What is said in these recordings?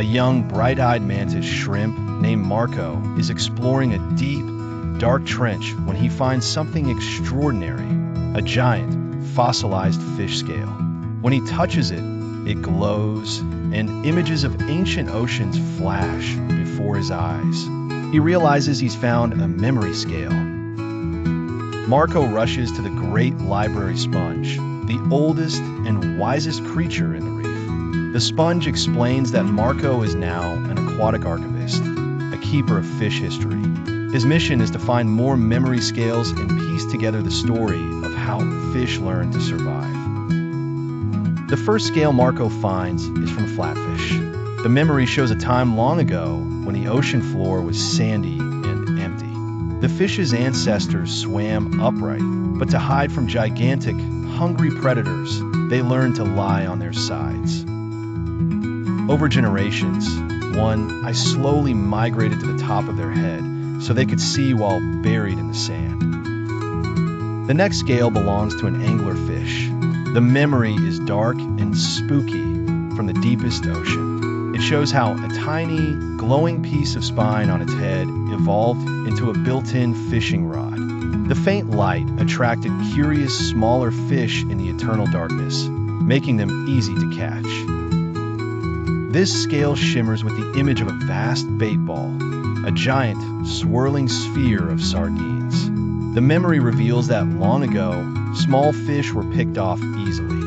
A young, bright-eyed mantis shrimp named Marco is exploring a deep, dark trench when he finds something extraordinary, a giant, fossilized fish scale. When he touches it, it glows, and images of ancient oceans flash before his eyes. He realizes he's found a memory scale. Marco rushes to the great library sponge, the oldest and wisest creature in the reef. The sponge explains that Marco is now an aquatic archivist, a keeper of fish history. His mission is to find more memory scales and piece together the story of how fish learn to survive. The first scale Marco finds is from flatfish. The memory shows a time long ago when the ocean floor was sandy and empty. The fish's ancestors swam upright, but to hide from gigantic, hungry predators, they learned to lie on their sides. Over generations, one eye slowly migrated to the top of their head so they could see while buried in the sand. The next scale belongs to an anglerfish. The memory is dark and spooky from the deepest ocean. It shows how a tiny, glowing piece of spine on its head evolved into a built-in fishing rod. The faint light attracted curious, smaller fish in the eternal darkness, making them easy to catch. This scale shimmers with the image of a vast bait ball, a giant, swirling sphere of sardines. The memory reveals that long ago, small fish were picked off easily.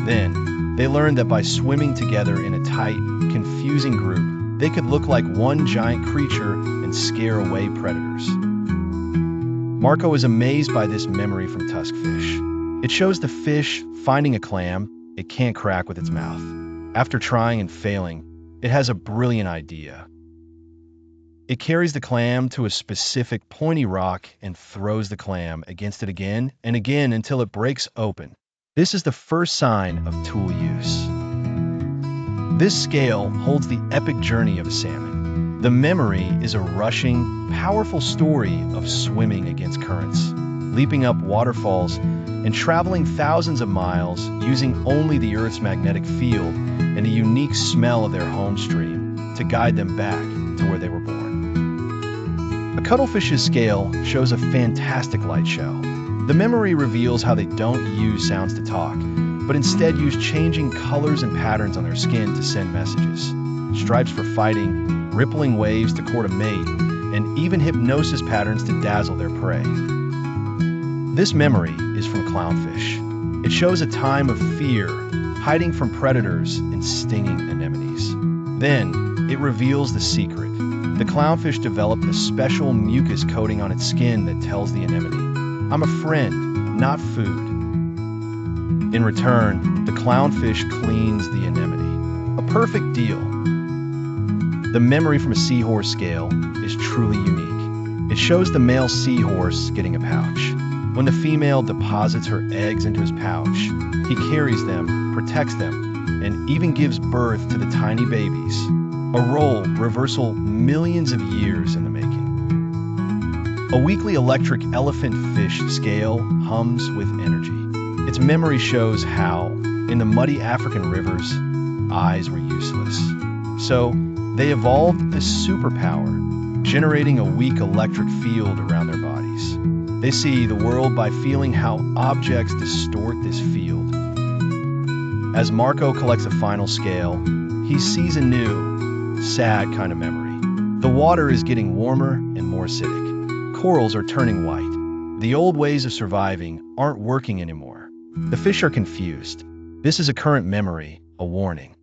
Then, they learned that by swimming together in a tight, confusing group, they could look like one giant creature and scare away predators. Marco is amazed by this memory from tuskfish. It shows the fish finding a clam it can't crack with its mouth. After trying and failing, it has a brilliant idea. It carries the clam to a specific pointy rock and throws the clam against it again and again until it breaks open. This is the first sign of tool use. This scale holds the epic journey of a salmon. The memory is a rushing, powerful story of swimming against currents, leaping up waterfalls, and traveling thousands of miles using only the Earth's magnetic field and the unique smell of their home stream to guide them back to where they were born. A cuttlefish's scale shows a fantastic light show. The memory reveals how they don't use sounds to talk, but instead use changing colors and patterns on their skin to send messages. Stripes for fighting, rippling waves to court a mate, and even hypnosis patterns to dazzle their prey. This memory is from clownfish. It shows a time of fear, hiding from predators and stinging anemones. Then, it reveals the secret. The clownfish developed a special mucus coating on its skin that tells the anemone, "I'm a friend, not food." In return, the clownfish cleans the anemone. A perfect deal. The memory from a seahorse scale is truly unique. It shows the male seahorse getting a pouch. When the female deposits her eggs into his pouch, he carries them, protects them, and even gives birth to the tiny babies. A role reversal millions of years in the making. A weakly electric elephant fish scale hums with energy. Its memory shows how, in the muddy African rivers, eyes were useless. So, they evolved a superpower, generating a weak electric field around their bodies. They see the world by feeling how objects distort this field. As Marco collects a final scale, he sees a new, sad kind of memory. The water is getting warmer and more acidic. Corals are turning white. The old ways of surviving aren't working anymore. The fish are confused. This is a current memory, a warning.